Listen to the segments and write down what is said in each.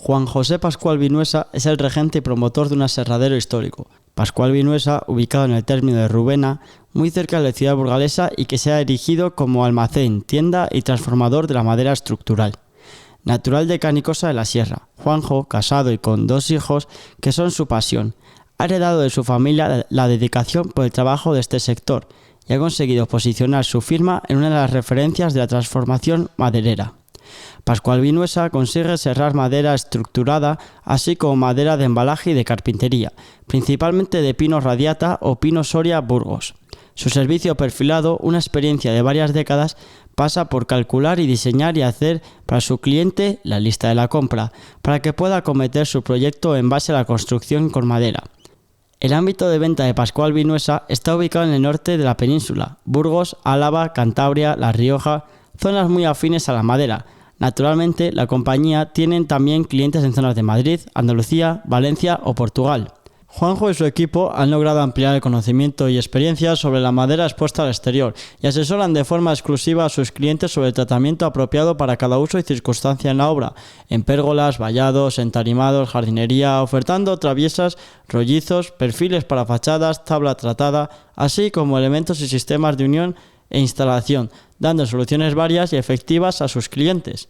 Juan José Pascual Vinuesa es el regente y promotor de un aserradero histórico. Pascual Vinuesa, ubicado en el término de Rubena, muy cerca de la ciudad burgalesa y que se ha erigido como almacén, tienda y transformador de la madera estructural. Natural de Canicosa de la Sierra, Juanjo, casado y con 2 hijos, que son su pasión, ha heredado de su familia la dedicación por el trabajo de este sector y ha conseguido posicionar su firma en una de las referencias de la transformación maderera. Pascual Vinuesa consigue serrar madera estructurada, así como madera de embalaje y de carpintería, principalmente de pino radiata o pino Soria Burgos. Su servicio perfilado, una experiencia de varias décadas, pasa por calcular y diseñar y hacer para su cliente la lista de la compra, para que pueda acometer su proyecto en base a la construcción con madera. El ámbito de venta de Pascual Vinuesa está ubicado en el norte de la península, Burgos, Álava, Cantabria, La Rioja, zonas muy afines a la madera. Naturalmente, la compañía tiene también clientes en zonas de Madrid, Andalucía, Valencia o Portugal. Juanjo y su equipo han logrado ampliar el conocimiento y experiencia sobre la madera expuesta al exterior y asesoran de forma exclusiva a sus clientes sobre el tratamiento apropiado para cada uso y circunstancia en la obra, en pérgolas, vallados, entarimados, jardinería, ofertando traviesas, rollizos, perfiles para fachadas, tabla tratada, así como elementos y sistemas de unión e instalación, dando soluciones varias y efectivas a sus clientes.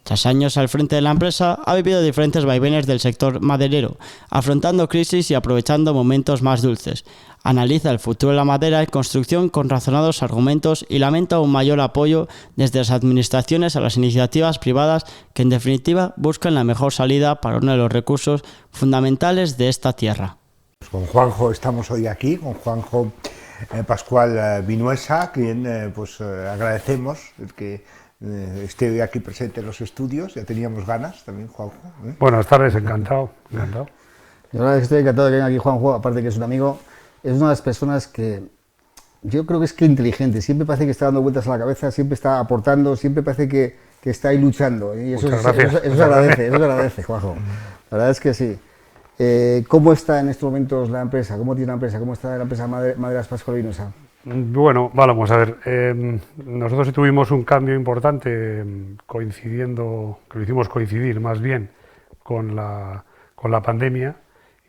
Tras años al frente de la empresa, ha vivido diferentes vaivenes del sector maderero, afrontando crisis y aprovechando momentos más dulces. Analiza el futuro de la madera y construcción con razonados argumentos y lamenta un mayor apoyo desde las administraciones a las iniciativas privadas que en definitiva buscan la mejor salida para uno de los recursos fundamentales de esta tierra. Con Juanjo estamos hoy aquí, con Juanjo Pascual Vinuesa, a quien agradecemos el que esté hoy aquí presente en los estudios. Ya teníamos ganas también, Juanjo. Buenas tardes, encantado. La verdad es que estoy encantado de que venga aquí Juanjo, aparte que es un amigo, es una de las personas que yo creo que es que inteligente, siempre parece que está dando vueltas a la cabeza, siempre está aportando, siempre parece que está ahí luchando, y eso se agradece, Juanjo. La verdad es que sí. ¿Cómo está en estos momentos la empresa? ¿Cómo tiene la empresa? ¿Cómo está la empresa Maderas Pascual Vinuesa? Bueno, vamos a ver. Nosotros sí tuvimos un cambio importante coincidiendo, que lo hicimos coincidir más bien con la pandemia,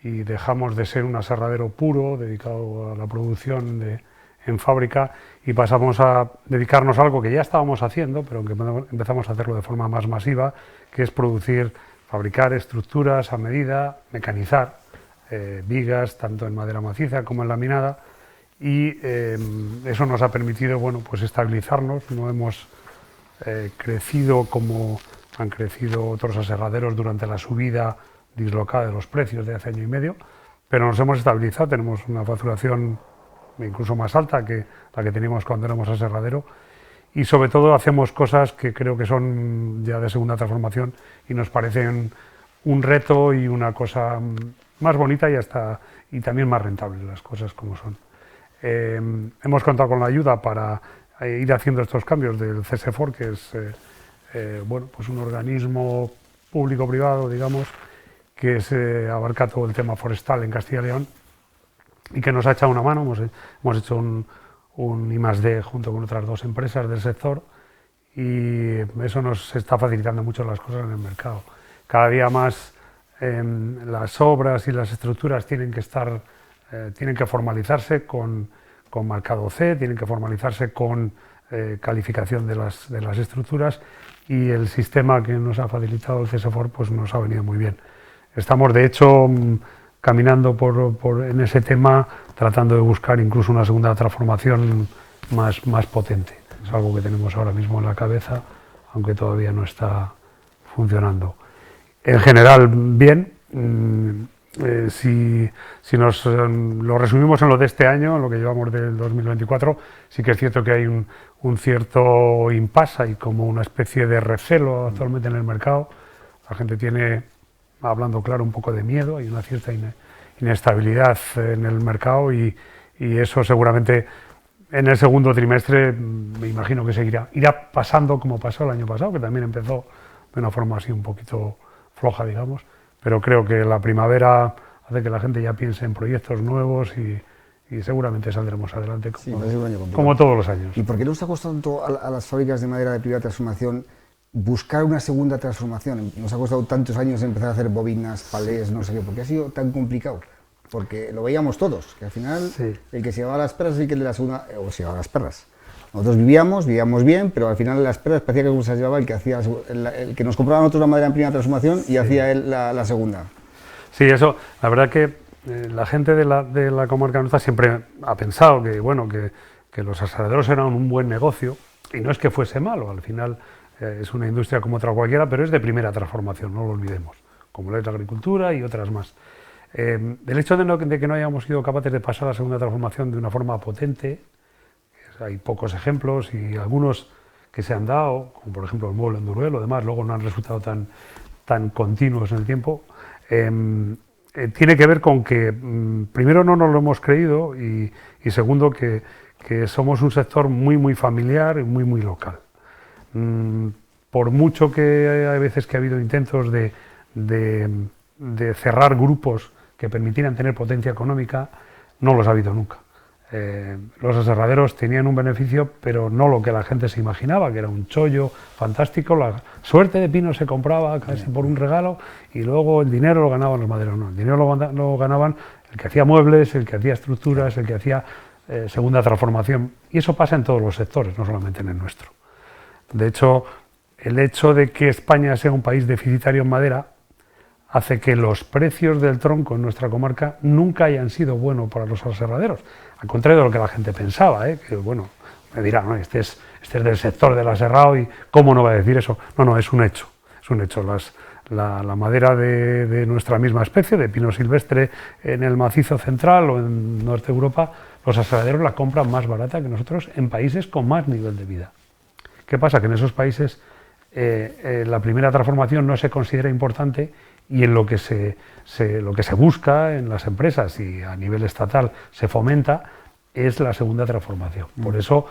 y dejamos de ser un aserradero puro dedicado a la producción en fábrica y pasamos a dedicarnos a algo que ya estábamos haciendo, pero que empezamos a hacerlo de forma más masiva, que es fabricar estructuras a medida, mecanizar vigas, tanto en madera maciza como en laminada, y eso nos ha permitido estabilizarnos. No hemos crecido como han crecido otros aserraderos durante la subida dislocada de los precios de hace año y medio, pero nos hemos estabilizado, tenemos una facturación incluso más alta que la que teníamos cuando éramos aserradero, y sobre todo hacemos cosas que creo que son ya de segunda transformación y nos parecen un reto y una cosa más bonita y también más rentable, las cosas como son. Hemos contado con la ayuda para ir haciendo estos cambios del CSFOR, que es un organismo público-privado, digamos, que abarca todo el tema forestal en Castilla y León y que nos ha echado una mano. Hemos hecho un I+D junto con otras 2 empresas del sector, y eso nos está facilitando mucho las cosas en el mercado. Cada día más las obras y las estructuras tienen que formalizarse con marcado C, tienen que formalizarse con calificación de las estructuras, y el sistema que nos ha facilitado el CSFOR nos ha venido muy bien. Estamos de hecho caminando en ese tema, tratando de buscar incluso una segunda transformación más potente. Es algo que tenemos ahora mismo en la cabeza, aunque todavía no está funcionando. En general, bien. Si nos lo resumimos en lo de este año, en lo que llevamos del 2024, sí que es cierto que hay un cierto impasse y como una especie de recelo actualmente en el mercado. La gente tiene, hablando claro, un poco de miedo, hay una cierta inestabilidad en el mercado, y eso seguramente en el segundo trimestre me imagino que irá pasando como pasó el año pasado, que también empezó de una forma así un poquito floja, digamos, pero creo que la primavera hace que la gente ya piense en proyectos nuevos y seguramente saldremos adelante como todos los años. ¿Y por qué nos ha costado tanto a las fábricas de madera de primera transformación buscar una segunda transformación. Nos ha costado tantos años empezar a hacer bobinas, palés, no sé qué, porque ha sido tan complicado. Porque lo veíamos todos, que al final el que se llevaba las perras es el que de la segunda, o se llevaba las perras. Nosotros vivíamos bien, pero al final las perras parecía que se llevaba el que hacía, el que nos compraba nosotros la madera en primera transformación y hacía él la segunda. Sí, eso, la verdad que la gente de la comarca nuestra siempre ha pensado que, bueno, que los aserraderos eran un buen negocio, y no es que fuese malo, al final es una industria como otra cualquiera, pero es de primera transformación, no lo olvidemos, como lo es la agricultura y otras más. El hecho de que no hayamos sido capaces de pasar a la segunda transformación de una forma potente, hay pocos ejemplos y algunos que se han dado, como por ejemplo el mueble en Duruel o demás, luego no han resultado tan continuos en el tiempo, tiene que ver con que primero no nos lo hemos creído y segundo que somos un sector muy familiar y muy local. Por mucho que hay veces que ha habido intentos de cerrar grupos que permitieran tener potencia económica, no los ha habido nunca. Los aserraderos tenían un beneficio, pero no lo que la gente se imaginaba, que era un chollo fantástico. La suerte de pino se compraba casi por un regalo y luego el dinero lo ganaban los madereros. No, el dinero lo ganaban el que hacía muebles, el que hacía estructuras, el que hacía segunda transformación. Y eso pasa en todos los sectores, no solamente en el nuestro. De hecho, el hecho de que España sea un país deficitario en madera hace que los precios del tronco en nuestra comarca nunca hayan sido buenos para los aserraderos, al contrario de lo que la gente pensaba, que bueno, me dirán, ¿no? este es del sector del aserrado y ¿cómo no va a decir eso? No, es un hecho, la madera de nuestra misma especie, de pino silvestre, en el macizo central o en Norte Europa, los aserraderos la compran más barata que nosotros en países con más nivel de vida. ¿Qué pasa? Que en esos países la primera transformación no se considera importante y en lo que se busca en las empresas y a nivel estatal se fomenta es la segunda transformación. Por eso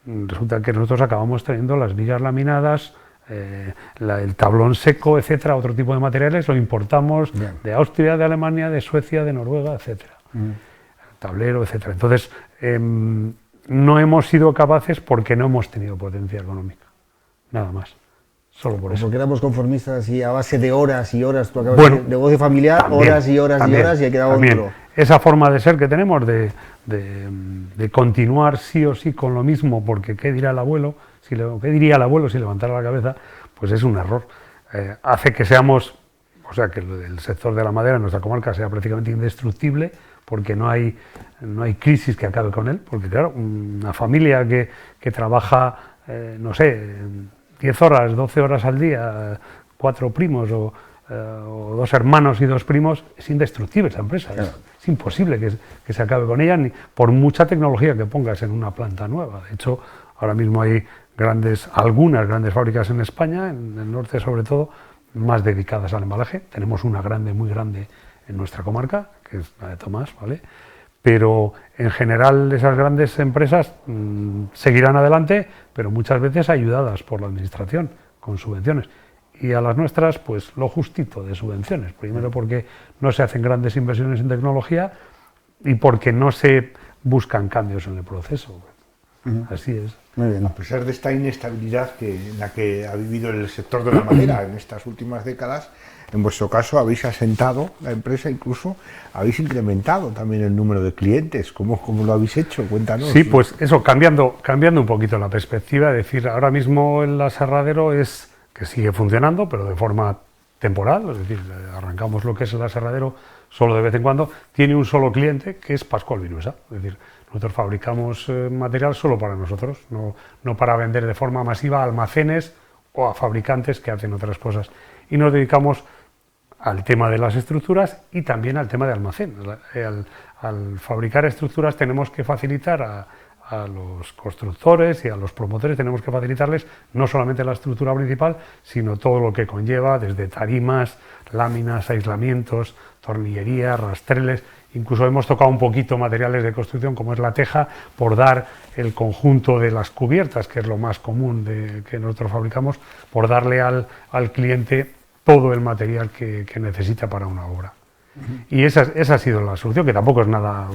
resulta que nosotros acabamos teniendo las vigas laminadas, el tablón seco, etcétera, otro tipo de materiales, lo importamos de Austria, de Alemania, de Suecia, de Noruega, etcétera. Tablero, etcétera. Entonces, no hemos sido capaces porque no hemos tenido potencia económica, nada más. Solo por eso. Porque éramos conformistas y a base de horas y horas, tú acabas de decir, negocio familiar, también, horas y horas y horas y ha quedado duro. Esa forma de ser que tenemos de continuar sí o sí con lo mismo, porque ¿qué dirá el abuelo? ¿Qué diría el abuelo si levantara la cabeza? Pues es un error. Hace que seamos, o sea, que el sector de la madera en nuestra comarca sea prácticamente indestructible, porque no hay crisis que acabe con él, porque claro, una familia que trabaja, no sé, 10 horas, 12 horas al día, 4 primos o 2 hermanos y 2 primos, es indestructible esa empresa. Claro. Es imposible que se acabe con ella, ni por mucha tecnología que pongas en una planta nueva. De hecho, ahora mismo hay algunas grandes fábricas en España, en el norte sobre todo, más dedicadas al embalaje. Tenemos una muy grande en nuestra comarca, que es la de Tomás, ¿vale? Pero en general esas grandes empresas seguirán adelante, pero muchas veces ayudadas por la administración, con subvenciones. Y a las nuestras, pues lo justito de subvenciones. Primero porque no se hacen grandes inversiones en tecnología y porque no se buscan cambios en el proceso. Así es. Muy bien. A pesar de esta inestabilidad en la que ha vivido el sector de la madera en estas últimas décadas, en vuestro caso habéis asentado la empresa, incluso habéis incrementado también el número de clientes. ¿Cómo lo habéis hecho? Cuéntanos. Sí, pues eso, cambiando un poquito la perspectiva, es decir, ahora mismo el aserradero es que sigue funcionando, pero de forma temporal, es decir, arrancamos lo que es el aserradero solo de vez en cuando, tiene un solo cliente, que es Pascual Vinuesa. Es decir, nosotros fabricamos material solo para nosotros, no para vender de forma masiva a almacenes o a fabricantes que hacen otras cosas. Y nos dedicamos al tema de las estructuras y también al tema de almacén. Al fabricar estructuras tenemos que facilitar a los constructores y a los promotores, tenemos que facilitarles no solamente la estructura principal, sino todo lo que conlleva, desde tarimas, láminas, aislamientos, tornillería, rastreles. Incluso hemos tocado un poquito materiales de construcción, como es la teja, por dar el conjunto de las cubiertas, que es lo más común que nosotros fabricamos, por darle al cliente todo el material que necesita para una obra. Y esa ha sido la solución, que tampoco es nada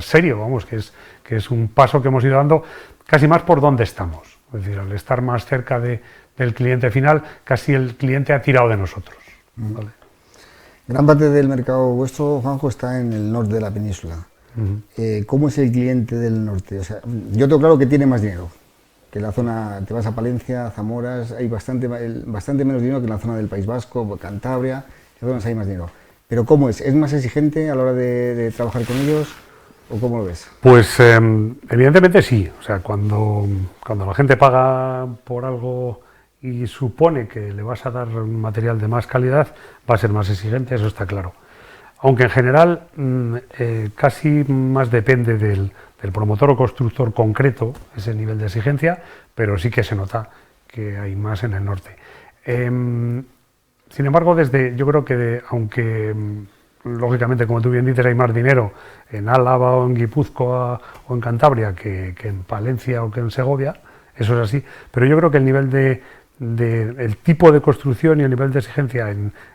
serio, vamos, que es un paso que hemos ido dando casi más por dónde estamos. Es decir, al estar más cerca del cliente final, casi el cliente ha tirado de nosotros. ¿Vale? Gran parte del mercado vuestro, Juanjo, está en el norte de la península. ¿Cómo es el cliente del norte? O sea, yo tengo claro que tiene más dinero. Que en la zona, te vas a Palencia, Zamora, hay bastante menos dinero que en la zona del País Vasco, Cantabria, en zonas hay más dinero. Pero ¿cómo es? ¿Es más exigente a la hora de trabajar con ellos o cómo lo ves? Pues evidentemente sí. O sea, cuando la gente paga por algo y supone que le vas a dar un material de más calidad, va a ser más exigente, eso está claro. Aunque en general casi más depende del promotor o constructor concreto, ese nivel de exigencia, pero sí que se nota que hay más en el norte. Sin embargo, yo creo que aunque lógicamente, como tú bien dices, hay más dinero en Álava o en Guipúzcoa o en Cantabria que en Palencia o que en Segovia, eso es así, pero yo creo que el nivel el tipo de construcción y el nivel de exigencia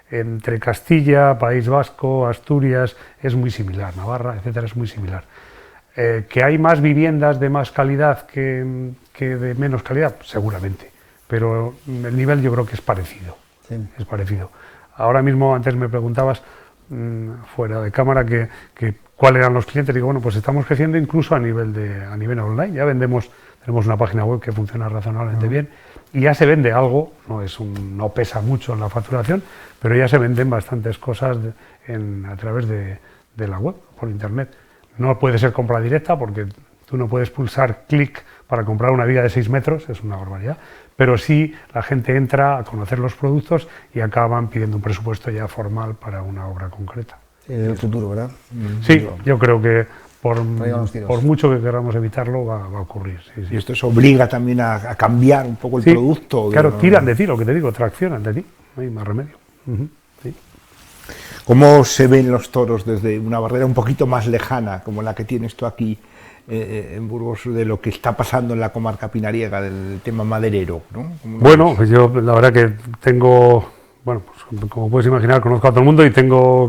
entre Castilla, País Vasco, Asturias es muy similar, Navarra, etcétera, es muy similar. ¿Que hay más viviendas de más calidad que de menos calidad? Seguramente, pero el nivel yo creo que es parecido. Sí. Es parecido. Ahora mismo, antes me preguntabas, fuera de cámara, que cuáles eran los clientes. Digo, bueno, pues estamos creciendo incluso a nivel online. Ya tenemos una página web que funciona razonablemente bien y ya se vende algo, no pesa mucho en la facturación, pero ya se venden bastantes cosas a través de la web, por internet. No puede ser compra directa porque tú no puedes pulsar clic para comprar una viga de 6 metros, es una barbaridad, pero sí la gente entra a conocer los productos y acaban pidiendo un presupuesto ya formal para una obra concreta. Sí, es el futuro, ¿verdad? Sí, yo creo que por mucho que queramos evitarlo va a ocurrir. Sí, sí. Y esto se obliga también a cambiar un poco el producto. Claro, tiran de ti, lo que te digo, traccionan de ti, no hay más remedio. Sí. ¿Cómo se ven los toros desde una barrera un poquito más lejana, como la que tienes tú aquí en Burgos, de lo que está pasando en la comarca pinariega, del tema maderero, ¿no? Bueno, pues yo la verdad que tengo, bueno, pues como puedes imaginar, conozco a todo el mundo y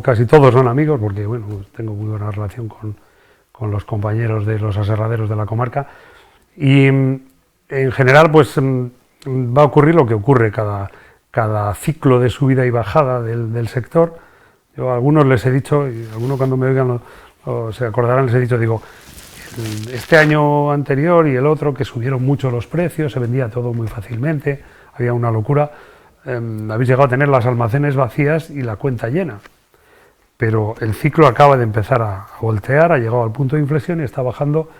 casi todos son amigos, porque bueno, pues tengo muy buena relación con los compañeros de los aserraderos de la comarca, y en general pues va a ocurrir lo que ocurre cada ciclo de subida y bajada del sector. Yo a algunos les he dicho, y algunos cuando me oigan se acordarán, les he dicho, digo, este año anterior y el otro, que subieron mucho los precios, se vendía todo muy fácilmente, había una locura, habéis llegado a tener las almacenes vacías y la cuenta llena, pero el ciclo acaba de empezar a voltear, ha llegado al punto de inflexión y está bajando,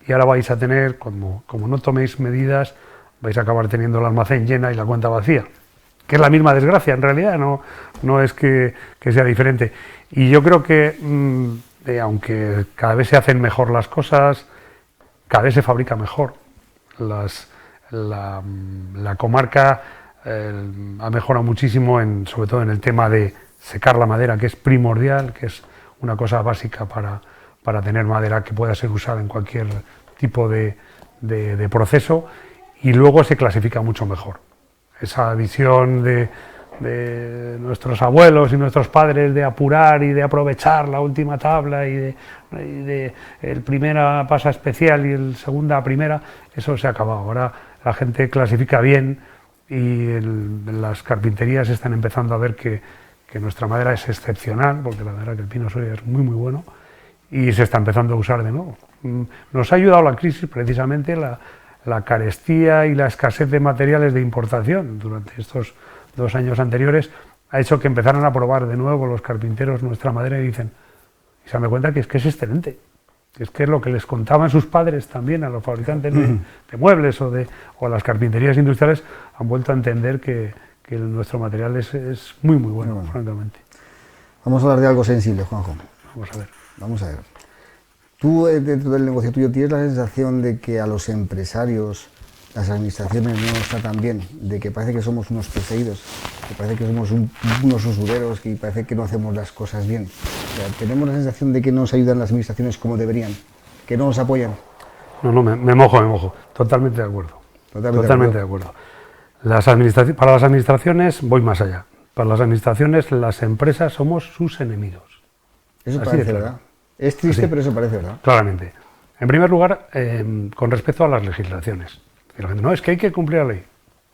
y ahora vais a tener, como no toméis medidas, vais a acabar teniendo el almacén llena y la cuenta vacía, que es la misma desgracia en realidad, no es que sea diferente. Y yo creo que aunque cada vez se hacen mejor las cosas, cada vez se fabrica mejor. La comarca ha mejorado muchísimo, sobre todo en el tema de secar la madera, que es primordial, que es una cosa básica para tener madera que pueda ser usada en cualquier tipo de proceso, y luego se clasifica mucho mejor. Esa visión de nuestros abuelos y nuestros padres de apurar y de aprovechar la última tabla y de el primera pasa especial y el segunda primera, eso se ha acabado. Ahora la gente clasifica bien y las carpinterías están empezando a ver que nuestra madera es excepcional, porque la verdad que el pino soria es muy muy bueno, y se está empezando a usar de nuevo. Nos ha ayudado la crisis, precisamente la carestía y la escasez de materiales de importación durante estos 2 años anteriores, ha hecho que empezaran a probar de nuevo los carpinteros nuestra madera y se dan cuenta que es excelente, que es lo que les contaban sus padres también a los fabricantes de muebles o a las carpinterías industriales, han vuelto a entender que nuestro material es muy muy bueno, francamente. Vamos a hablar de algo sensible, Juanjo. Vamos a ver. Tú, dentro del negocio tuyo, ¿tienes la sensación de que a los empresarios, las administraciones no nos tratan bien, de que parece que somos unos perseguidos, que parece que somos unos usureros, que parece que no hacemos las cosas bien? O sea, ¿tenemos la sensación de que no nos ayudan las administraciones como deberían, que no nos apoyan? No, me mojo. Totalmente de acuerdo. Totalmente de acuerdo. Para las administraciones voy más allá. Para las administraciones, las empresas somos sus enemigos. Eso parece verdad. Es triste, pero eso parece verdad. Claramente. En primer lugar, con respecto a las legislaciones. Y la gente, no, es que hay que cumplir la ley.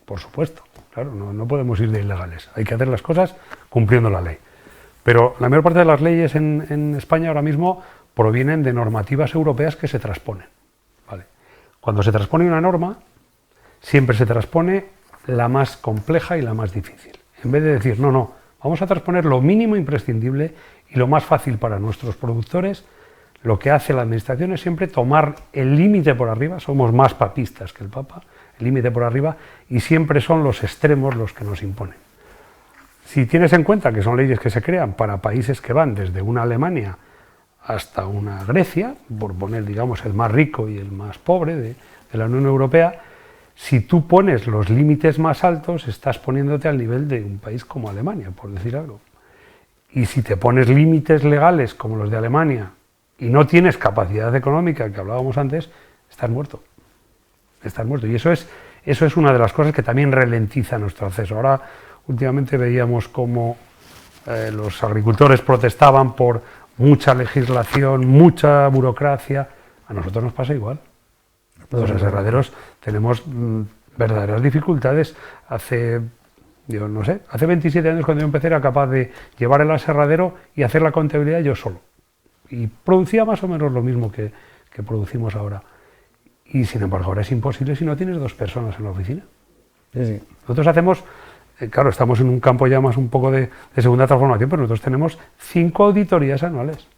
Por supuesto, claro, no podemos ir de ilegales. Hay que hacer las cosas cumpliendo la ley. Pero la mayor parte de las leyes en España ahora mismo provienen de normativas europeas que se transponen. ¿Vale? Cuando se transpone una norma, siempre se transpone la más compleja y la más difícil. En vez de decir, no, vamos a transponer lo mínimo imprescindible y lo más fácil para nuestros productores, lo que hace la Administración es siempre tomar el límite por arriba, somos más papistas que el Papa, el límite por arriba, y siempre son los extremos los que nos imponen. Si tienes en cuenta que son leyes que se crean para países que van desde una Alemania hasta una Grecia, por poner, digamos, el más rico y el más pobre de la Unión Europea, si tú pones los límites más altos, estás poniéndote al nivel de un país como Alemania, por decir algo. Y si te pones límites legales como los de Alemania y no tienes capacidad económica, que hablábamos antes, estás muerto. Estás muerto. Y eso es una de las cosas que también ralentiza nuestro acceso. Ahora, últimamente veíamos cómo los agricultores protestaban por mucha legislación, mucha burocracia. A nosotros nos pasa igual. Los aserraderos tenemos verdaderas dificultades. Hace 27 años cuando yo empecé era capaz de llevar el aserradero y hacer la contabilidad yo solo. Y producía más o menos lo mismo que producimos ahora. Y sin embargo ahora es imposible si no tienes 2 personas en la oficina. Sí. Nosotros hacemos, claro, estamos en un campo ya más un poco de segunda transformación, pero nosotros tenemos 5 auditorías anuales.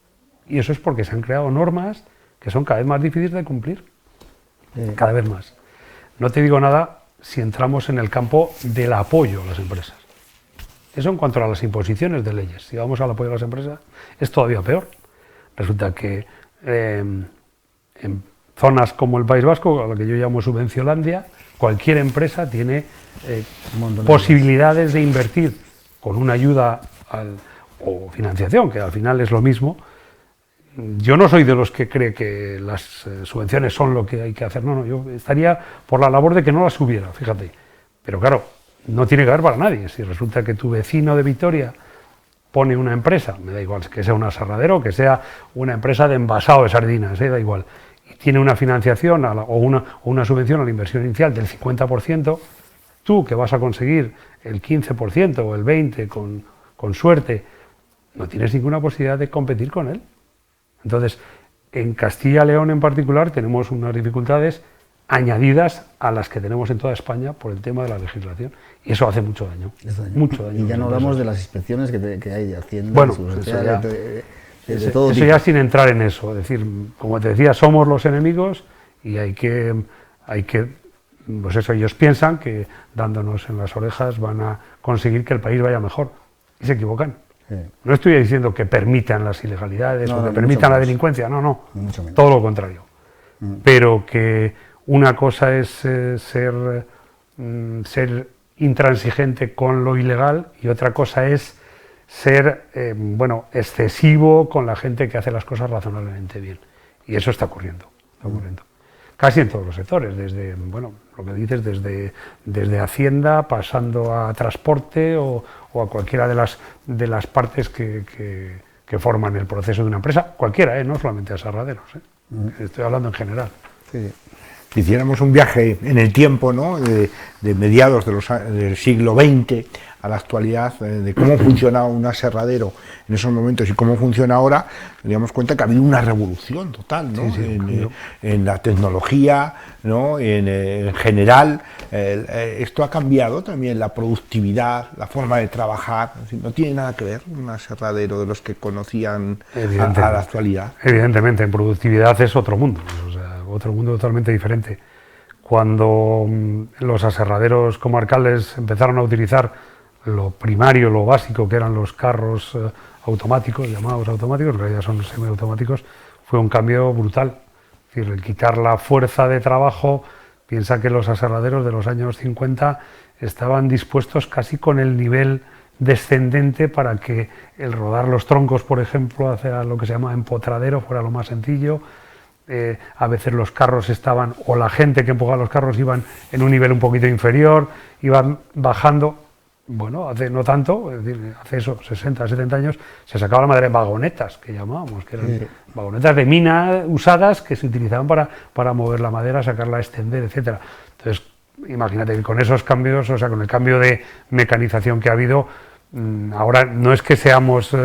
Y eso es porque se han creado normas que son cada vez más difíciles de cumplir. Cada vez más. No te digo nada si entramos en el campo del apoyo a las empresas. Eso en cuanto a las imposiciones de leyes. Si vamos al apoyo a las empresas, es todavía peor. Resulta que en zonas como el País Vasco, a lo que yo llamo Subvencionlandia, cualquier empresa tiene posibilidades de invertir con una ayuda o financiación, que al final es lo mismo. Yo no soy de los que cree que las subvenciones son lo que hay que hacer, no, yo estaría por la labor de que no las hubiera, fíjate. Pero claro, no tiene que haber para nadie. Si resulta que tu vecino de Vitoria pone una empresa, me da igual que sea un aserradero, que sea una empresa de envasado de sardinas, da igual, y tiene una financiación o una subvención a la inversión inicial del 50%, tú que vas a conseguir el 15% o el 20% con suerte, no tienes ninguna posibilidad de competir con él. Entonces, en Castilla y León en particular tenemos unas dificultades añadidas a las que tenemos en toda España por el tema de la legislación. Y eso hace mucho daño. Mucho daño. Y ya no hablamos de las inspecciones que hay de Hacienda, bueno, de eso ya sin entrar en eso. Es decir, como te decía, somos los enemigos y hay que pues eso, ellos piensan que dándonos en las orejas van a conseguir que el país vaya mejor. Y se equivocan. Sí. No estoy diciendo que permitan las ilegalidades o que permitan la delincuencia, no. Todo lo contrario. Pero que una cosa es ser intransigente con lo ilegal y otra cosa es ser excesivo con la gente que hace las cosas razonablemente bien. Y eso está ocurriendo. Casi en todos los sectores, desde, lo que dices, desde Hacienda, pasando a transporte o a cualquiera de las partes que forman el proceso de una empresa, cualquiera, no solamente aserraderos, estoy hablando en general. Sí. Si hiciéramos un viaje en el tiempo, ¿no? de mediados del siglo XX a la actualidad, de cómo funcionaba un aserradero en esos momentos y cómo funciona ahora, nos daríamos cuenta que ha habido una revolución total, ¿no? En la tecnología, ¿no? En general. Esto ha cambiado también la productividad, la forma de trabajar. No tiene nada que ver un aserradero de los que conocían a la actualidad. Evidentemente, en productividad es otro mundo. Otro mundo totalmente diferente. Cuando los aserraderos comarcales empezaron a utilizar lo primario, lo básico, que eran los carros automáticos, llamados automáticos, que ya son semiautomáticos, fue un cambio brutal. Es decir, el quitar la fuerza de trabajo, piensa que los aserraderos de los años 50 estaban dispuestos casi con el nivel descendente para que el rodar los troncos, por ejemplo, hacia lo que se llama empotradero, fuera lo más sencillo. A veces los carros estaban, o la gente que empujaba los carros iban en un nivel un poquito inferior, iban bajando. bueno, hace no tanto, es decir, hace eso, 60, 70 años, se sacaba la madera en vagonetas, que llamábamos, que eran vagonetas de mina usadas que se utilizaban para mover la madera, sacarla, extender, etcétera. Entonces, imagínate que con esos cambios, o sea, con el cambio de mecanización que ha habido, ahora no es que seamos,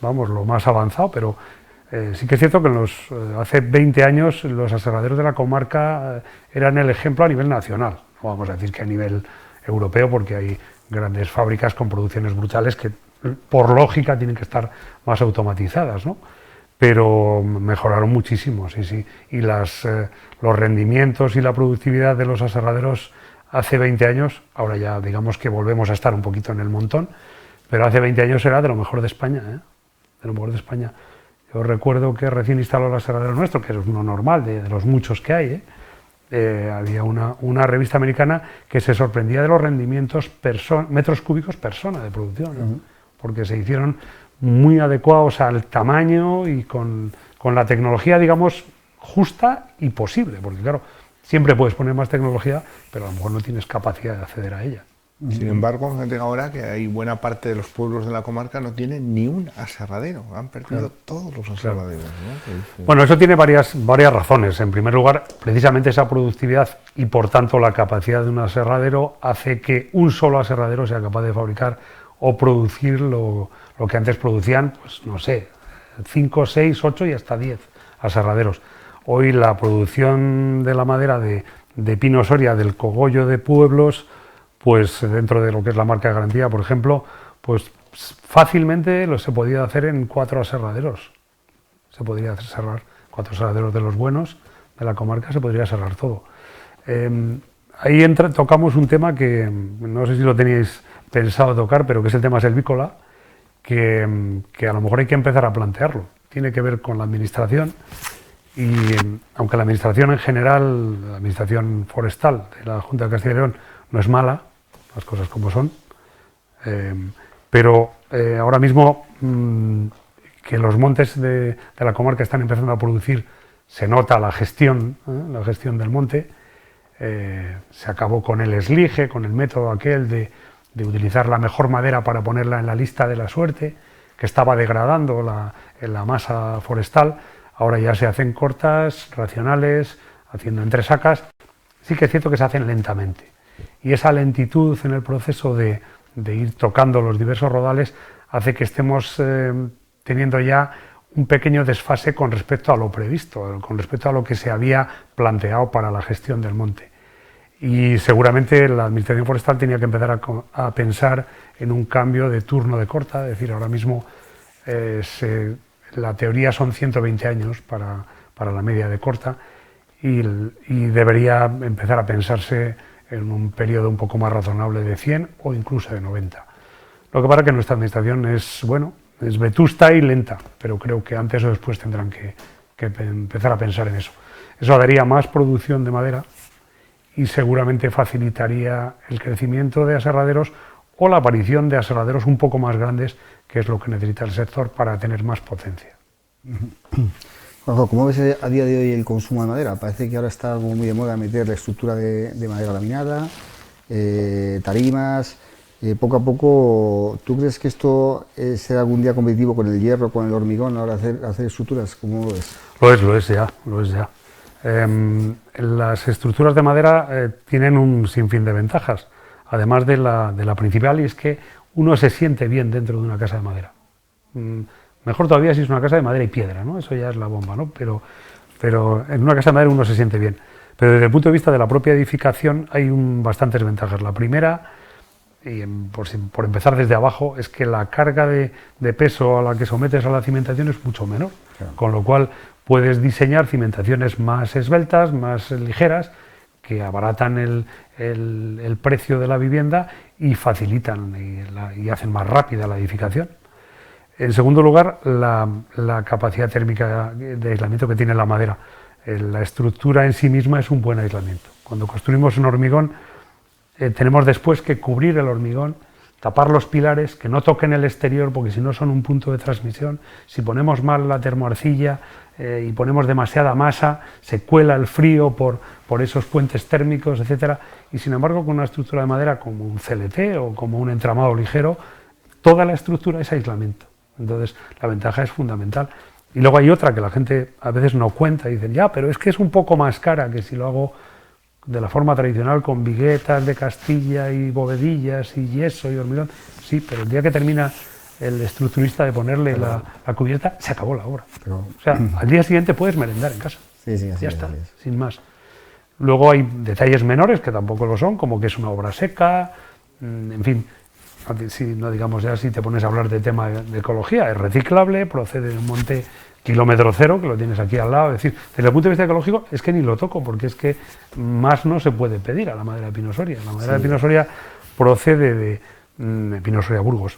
vamos, lo más avanzado, pero sí que es cierto que hace 20 años los aserraderos de la comarca eran el ejemplo a nivel nacional, no vamos a decir que a nivel europeo, porque hay grandes fábricas con producciones brutales que por lógica tienen que estar más automatizadas, ¿no? Pero mejoraron muchísimo, sí, sí. Y los rendimientos y la productividad de los aserraderos hace 20 años, ahora ya digamos que volvemos a estar un poquito en el montón, pero hace 20 años era de lo mejor de España, ¿eh? De lo mejor de España. Yo recuerdo que recién instaló el aserradero nuestro, que es uno normal, de los muchos que hay, había una revista americana que se sorprendía de los rendimientos metros cúbicos persona de producción, ¿no? Porque se hicieron muy adecuados al tamaño y con la tecnología, digamos, justa y posible, porque claro, siempre puedes poner más tecnología, pero a lo mejor no tienes capacidad de acceder a ella. Sin embargo, fíjate ahora que hay buena parte de los pueblos de la comarca no tienen ni un aserradero, han perdido todos los aserraderos, ¿no? Bueno, eso tiene varias razones. En primer lugar, precisamente esa productividad y por tanto la capacidad de un aserradero hace que un solo aserradero sea capaz de fabricar o producir lo que antes producían, pues no sé, 5, 6, 8 y hasta 10 aserraderos. Hoy la producción de la madera de Pino Soria, del cogollo de pueblos, pues dentro de lo que es la marca de garantía, por ejemplo, pues fácilmente se podía hacer en 4 aserraderos. Se podría cerrar 4 aserraderos de los buenos de la comarca, se podría cerrar todo. Ahí tocamos un tema que no sé si lo teníais pensado tocar, pero que es el tema selvícola, que a lo mejor hay que empezar a plantearlo. Tiene que ver con la administración y aunque la administración en general, la administración forestal de la Junta de Castilla y León no es mala, las cosas como son, pero ahora mismo que los montes de la comarca están empezando a producir, se nota la gestión del monte. Se acabó con el eslige, con el método aquel de utilizar la mejor madera para ponerla en la lista de la suerte, que estaba degradando la masa forestal. Ahora ya se hacen cortas, racionales, haciendo entresacas. Sí que es cierto que se hacen lentamente. Y esa lentitud en el proceso de ir tocando los diversos rodales hace que estemos teniendo ya un pequeño desfase con respecto a lo previsto, con respecto a lo que se había planteado para la gestión del monte. Y seguramente la Administración Forestal tenía que empezar a pensar en un cambio de turno de corta, es decir, ahora mismo la teoría son 120 años para la media de corta y debería empezar a pensarse en un periodo un poco más razonable de 100 o incluso de 90. Lo que pasa es que nuestra administración es vetusta y lenta, pero creo que antes o después tendrán que empezar a pensar en eso. Eso daría más producción de madera y seguramente facilitaría el crecimiento de aserraderos o la aparición de aserraderos un poco más grandes, que es lo que necesita el sector para tener más potencia. Juanjo, ¿cómo ves a día de hoy el consumo de madera? Parece que ahora está muy de moda meter la estructura de madera laminada, tarimas. Poco a poco, ¿tú crees que esto será algún día competitivo con el hierro, con el hormigón, ahora hacer estructuras? ¿Cómo lo ves? Lo es ya. Las estructuras de madera tienen un sinfín de ventajas, además de la principal, y es que uno se siente bien dentro de una casa de madera. Mejor todavía si es una casa de madera y piedra, ¿no? Eso ya es la bomba, ¿no? Pero en una casa de madera uno se siente bien. Pero desde el punto de vista de la propia edificación hay bastantes ventajas. La primera, y por empezar desde abajo, es que la carga de peso a la que sometes a la cimentación es mucho menor, claro. Con lo cual puedes diseñar cimentaciones más esbeltas, más ligeras, que abaratan el precio de la vivienda y facilitan y hacen más rápida la edificación. En segundo lugar, la capacidad térmica de aislamiento que tiene la madera. La estructura en sí misma es un buen aislamiento. Cuando construimos un hormigón, tenemos después que cubrir el hormigón tapar los pilares, que no toquen el exterior, porque si no son un punto de transmisión. Si ponemos mal la termoarcilla y ponemos demasiada masa, se cuela el frío por esos puentes térmicos, etcétera. Y sin embargo, con una estructura de madera como un CLT o como un entramado ligero, toda la estructura es aislamiento. Entonces, la ventaja es fundamental. Y luego hay otra que la gente a veces no cuenta y dicen, ya, pero es que es un poco más cara que si lo hago de la forma tradicional, con viguetas de Castilla y bovedillas y yeso y hormigón. Sí, pero el día que termina el estructurista de ponerle la cubierta, se acabó la obra. O sea, al día siguiente puedes merendar en casa. Sí, sí, así ya es, está, así es. sin más. Luego hay detalles menores que tampoco lo son, como que es una obra seca, en fin, si no digamos ya, si te pones a hablar de tema de ecología, es reciclable, procede de un monte kilómetro cero, que lo tienes aquí al lado. Es decir, desde el punto de vista ecológico es que ni lo toco, porque es que más no se puede pedir a la madera de Pino Soria. La madera de Pino Soria procede de Pino Soria Burgos.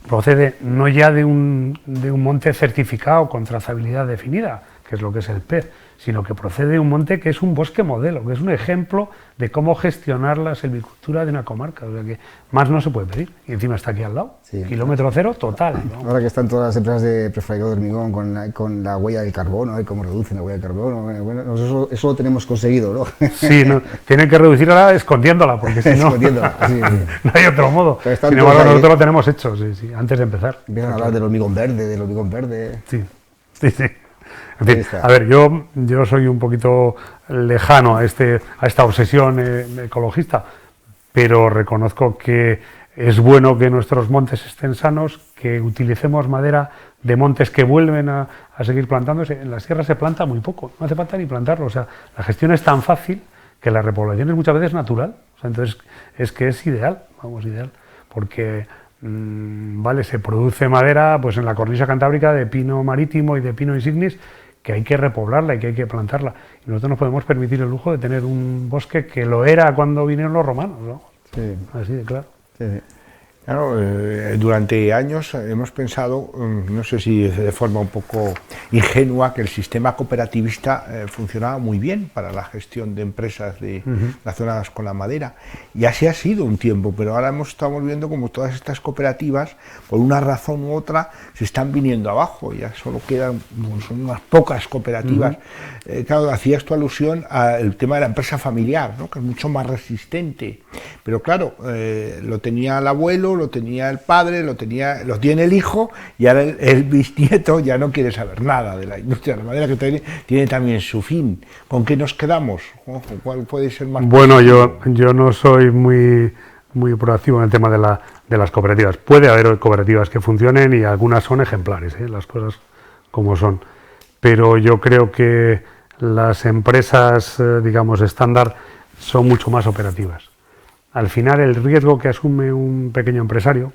Procede no ya de un monte certificado con trazabilidad definida, que es lo que es el PER, sino que procede de un monte que es un bosque modelo, que es un ejemplo de cómo gestionar la silvicultura de una comarca. O sea que más no se puede pedir. Y encima está aquí al lado, Sí. kilómetro cero total, ¿no? Ahora que están todas las empresas de prefabricado de hormigón con la huella del carbono, cómo reducen la huella del carbono, bueno, eso lo tenemos conseguido, ¿no? Sí, no, tienen que reducirla escondiéndola, porque si no, Escondiéndola, sí, sí. no hay otro modo. Pero están Sin embargo, todos ahí, nosotros lo tenemos hecho, sí, sí, antes de empezar. Empiezan a hablar del hormigón verde. Sí, sí, sí. En Ahí fin, está. a ver, yo soy un poquito lejano a esta obsesión ecologista, pero reconozco que es bueno que nuestros montes estén sanos, que utilicemos madera de montes que vuelven a seguir plantándose. En las sierras se planta muy poco, no hace falta ni plantarlo. O sea, la gestión es tan fácil que la repoblación es muchas veces natural. O sea, entonces es que es ideal, vamos, ideal, porque vale, se produce madera pues en la cornisa cantábrica de pino marítimo y de pino insignis, que hay que repoblarla y que hay que plantarla. Y nosotros nos podemos permitir el lujo de tener un bosque que lo era cuando vinieron los romanos, ¿no? Sí, Así de claro. sí, sí. Claro, durante años hemos pensado, no sé si de forma un poco ingenua, que el sistema cooperativista funcionaba muy bien para la gestión de empresas relacionadas con la madera. Y así ha sido un tiempo, pero ahora estamos viendo como todas estas cooperativas, por una razón u otra, se están viniendo abajo. Ya solo quedan son unas pocas cooperativas. Claro, hacías tu alusión al tema de la empresa familiar, ¿no? Que es mucho más resistente. Pero claro, lo tenía el abuelo, lo tenía el padre, lo tiene el hijo, y ahora el bisnieto ya no quiere saber nada de la industria de la madera, que tiene también su fin. ¿Con qué nos quedamos? ¿Cuál puede ser más? Bueno, yo no soy muy proactivo en el tema de las cooperativas. Puede haber cooperativas que funcionen y algunas son ejemplares, las cosas como son. Pero yo creo que las empresas, digamos, estándar, son mucho más operativas. Al final, el riesgo que asume un pequeño empresario,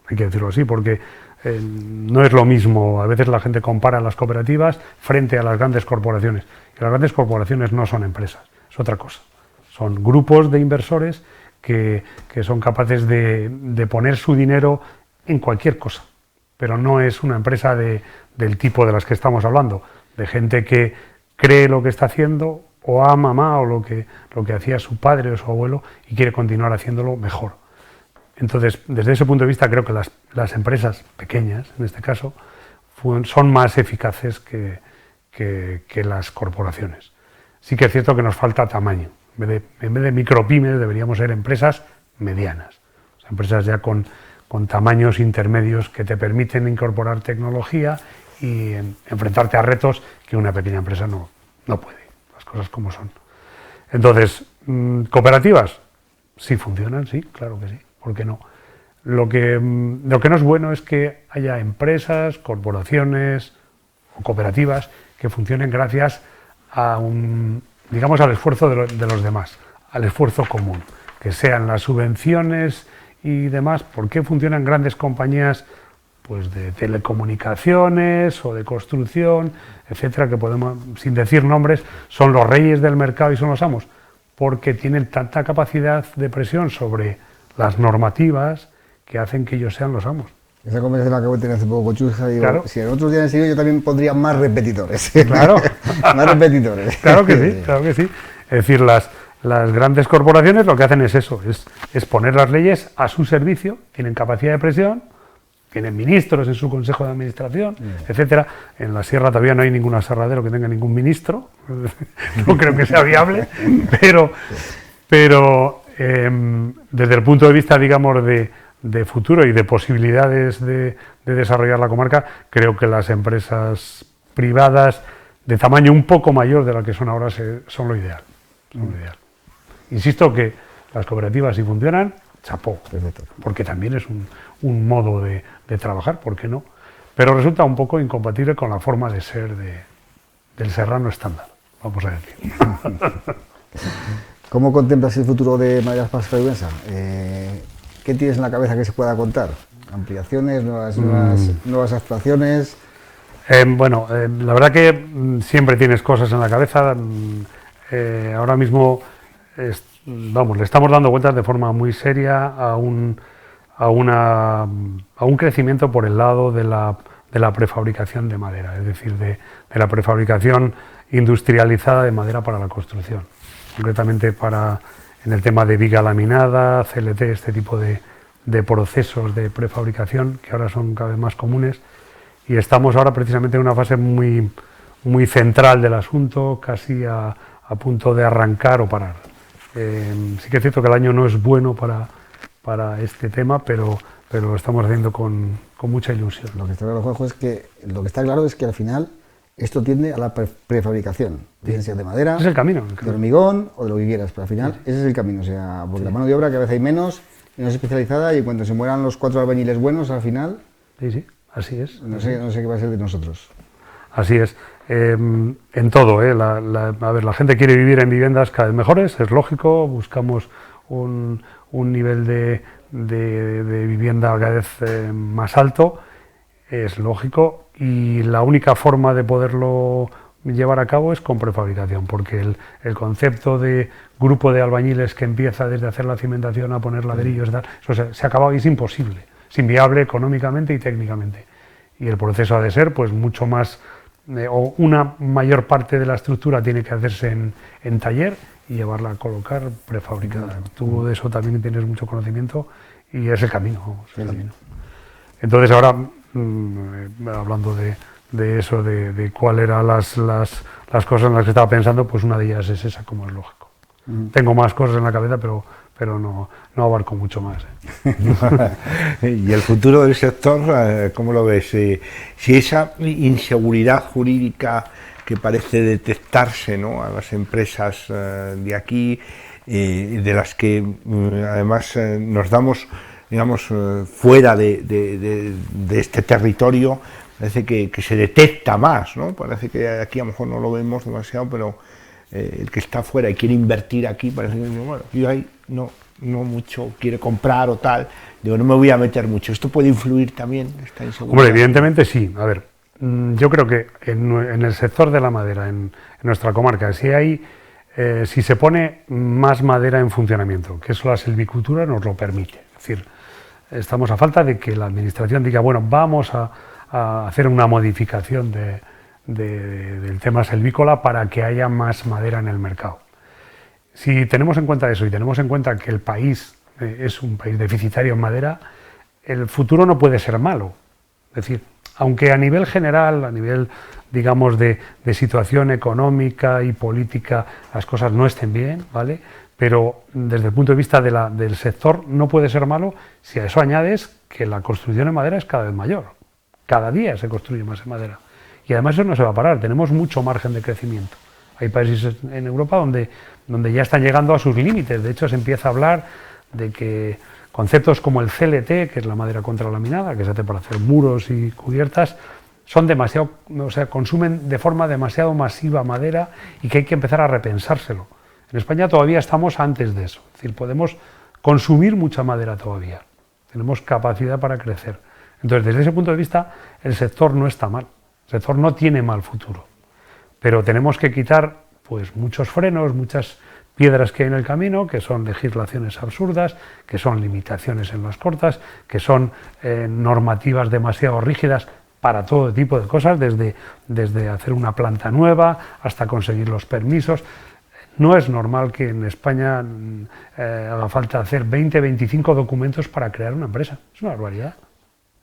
hay que decirlo así, porque no es lo mismo. A veces la gente compara las cooperativas frente a las grandes corporaciones. Y las grandes corporaciones no son empresas, es otra cosa. Son grupos de inversores que son capaces de poner su dinero en cualquier cosa. Pero no es una empresa del tipo de las que estamos hablando, de gente que cree lo que está haciendo, o a mamá, o lo que hacía su padre o su abuelo, y quiere continuar haciéndolo mejor. Entonces, desde ese punto de vista, creo que las empresas pequeñas, en este caso, son más eficaces que las corporaciones. Sí que es cierto que nos falta tamaño. En vez de micropymes, deberíamos ser empresas medianas. O sea, empresas ya con tamaños intermedios que te permiten incorporar tecnología y enfrentarte a retos que una pequeña empresa no puede. Cosas como son. Entonces, ¿cooperativas? Sí funcionan, sí, claro que sí, ¿por qué no? Lo que no es bueno es que haya empresas, corporaciones o cooperativas que funcionen gracias a digamos, al esfuerzo de los demás, al esfuerzo común, que sean las subvenciones y demás. ¿Por qué funcionan grandes compañías pues de telecomunicaciones o de construcción, etcétera, que podemos, sin decir nombres, son los reyes del mercado y son los amos? Porque tienen tanta capacidad de presión sobre las normativas que hacen que ellos sean los amos. Esa conversación la acabo de tener hace poco con Chus, digo, Claro. Si en otros días en serio yo también pondría más repetidores. Claro. Más repetidores. Claro que sí, claro que sí. Es decir, las las grandes corporaciones lo que hacen es eso, es poner las leyes a su servicio, tienen capacidad de presión, tienen ministros en su consejo de administración, etcétera. En la sierra todavía no hay ningún aserradero que tenga ningún ministro, no creo que sea viable, pero desde el punto de vista, digamos, de futuro y de posibilidades de desarrollar la comarca, creo que las empresas privadas de tamaño un poco mayor de la que son ahora son lo ideal. Insisto que las cooperativas, si funcionan, chapó, porque también es un modo de trabajar, ¿por qué no? Pero resulta un poco incompatible con la forma de ser del serrano estándar, vamos a decir. ¿Cómo contemplas el futuro de Maderas Pascual y Vinuesa? ¿Qué tienes en la cabeza que se pueda contar? ¿Ampliaciones, nuevas actuaciones? Bueno, la verdad que siempre tienes cosas en la cabeza. Ahora mismo le estamos dando vueltas de forma muy seria a un crecimiento por el lado de la prefabricación de madera, es decir, de la prefabricación industrializada de madera para la construcción, concretamente en el tema de viga laminada, CLT, este tipo de procesos de prefabricación que ahora son cada vez más comunes, y estamos ahora precisamente en una fase muy, muy central del asunto, casi a punto de arrancar o parar. Sí que es cierto que el año no es bueno para este tema, pero lo estamos haciendo con mucha ilusión. Lo que está claro, Juanjo, es que al final esto tiende a la prefabricación, bien sea de madera, es el camino, de hormigón o de lo que quieras, pero al final ese es el camino, o sea, porque la mano de obra cada vez hay menos especializada, y cuando se mueran los 4 albañiles buenos al final, sí, así es. No sé qué va a ser de nosotros. Así es. En todo, a ver, la gente quiere vivir en viviendas cada vez mejores, es lógico, buscamos un nivel de vivienda cada vez más alto, es lógico, y la única forma de poderlo llevar a cabo es con prefabricación, porque el concepto de grupo de albañiles que empieza desde hacer la cimentación a poner ladrillos, eso se ha acabado y es imposible, es inviable económicamente y técnicamente, y el proceso ha de ser pues mucho más, o una mayor parte de la estructura tiene que hacerse en taller y llevarla a colocar prefabricada. Tú de eso también tienes mucho conocimiento y es el camino, vamos, el camino. Entonces ahora, hablando de eso, de cuáles eran las cosas en las que estaba pensando, pues una de ellas es esa, como es lógico. Tengo más cosas en la cabeza, pero no abarco mucho más. ¿Y el futuro del sector, cómo lo ves? Si esa inseguridad jurídica que parece detectarse, ¿no?, a las empresas de aquí, de las que además nos damos, digamos, fuera de este territorio, parece que se detecta más, ¿no? Parece que aquí a lo mejor no lo vemos demasiado, pero el que está fuera y quiere invertir aquí, parece que, bueno, yo ahí no mucho quiere comprar o tal, digo, no me voy a meter mucho. ¿Esto puede influir también, esta inseguridad? Hombre, evidentemente sí. A ver, yo creo que en el sector de la madera, en nuestra comarca, si se pone más madera en funcionamiento, que eso la silvicultura nos lo permite. Es decir, estamos a falta de que la administración diga, bueno, vamos a hacer una modificación del tema silvícola para que haya más madera en el mercado. Si tenemos en cuenta eso y tenemos en cuenta que el país es un país deficitario en madera, el futuro no puede ser malo. Es decir, aunque a nivel general, a nivel, digamos, de situación económica y política, las cosas no estén bien, ¿vale? Pero desde el punto de vista del sector no puede ser malo si a eso añades que la construcción en madera es cada vez mayor. Cada día se construye más en madera. Y además eso no se va a parar, tenemos mucho margen de crecimiento. Hay países en Europa donde ya están llegando a sus límites. De hecho, se empieza a hablar de que conceptos como el CLT, que es la madera contralaminada, que se hace para hacer muros y cubiertas, son demasiado, o sea, consumen de forma demasiado masiva madera y que hay que empezar a repensárselo. En España todavía estamos antes de eso, es decir, podemos consumir mucha madera todavía, tenemos capacidad para crecer. Entonces, desde ese punto de vista, el sector no está mal, el sector no tiene mal futuro, pero tenemos que quitar pues muchos frenos, muchas piedras que hay en el camino, que son legislaciones absurdas, que son limitaciones en las cortas, que son normativas demasiado rígidas para todo tipo de cosas, desde hacer una planta nueva hasta conseguir los permisos. No es normal que en España haga falta hacer 20, 25 documentos para crear una empresa. Es una barbaridad.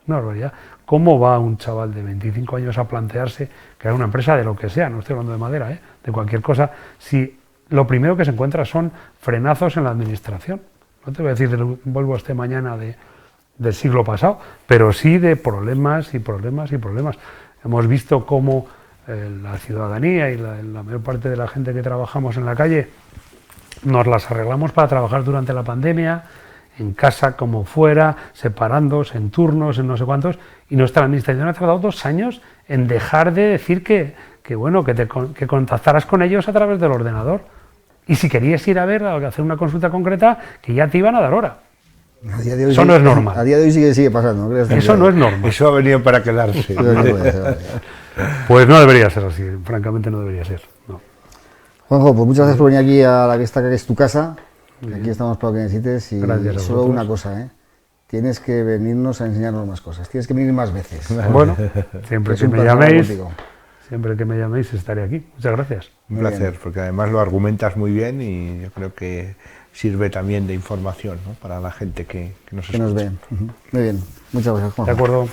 Una barbaridad. ¿Cómo va un chaval de 25 años a plantearse crear una empresa de lo que sea? No estoy hablando de madera, de cualquier cosa, si lo primero que se encuentra son frenazos en la administración. No te voy a decir del Volvo este mañana del siglo pasado, pero sí de problemas y problemas y problemas. Hemos visto cómo la ciudadanía y la mayor parte de la gente que trabajamos en la calle nos las arreglamos para trabajar durante la pandemia, en casa como fuera, separándose en turnos, en no sé cuántos, y nuestra administración ha tardado 2 años en dejar de decir que contactaras con ellos a través del ordenador. Y si querías ir a ver, a hacer una consulta concreta, que ya te iban a dar hora. Eso no es normal. A día de hoy sigue pasando. ¿No? Eso no es normal. Eso ha venido para quedarse. Pues no debería ser así, francamente no debería ser. No. Juanjo, pues muchas gracias por venir aquí a la que está, que es tu casa. Aquí estamos para lo que necesites y solo una cosa, tienes que venirnos a enseñarnos más cosas, tienes que venir más veces. Bueno, siempre que me llaméis estaré aquí. Muchas gracias. Un placer, porque además lo argumentas muy bien y yo creo que sirve también de información, ¿no?, para la gente que nos escucha. Muy bien, muchas gracias, Juanjo. De acuerdo.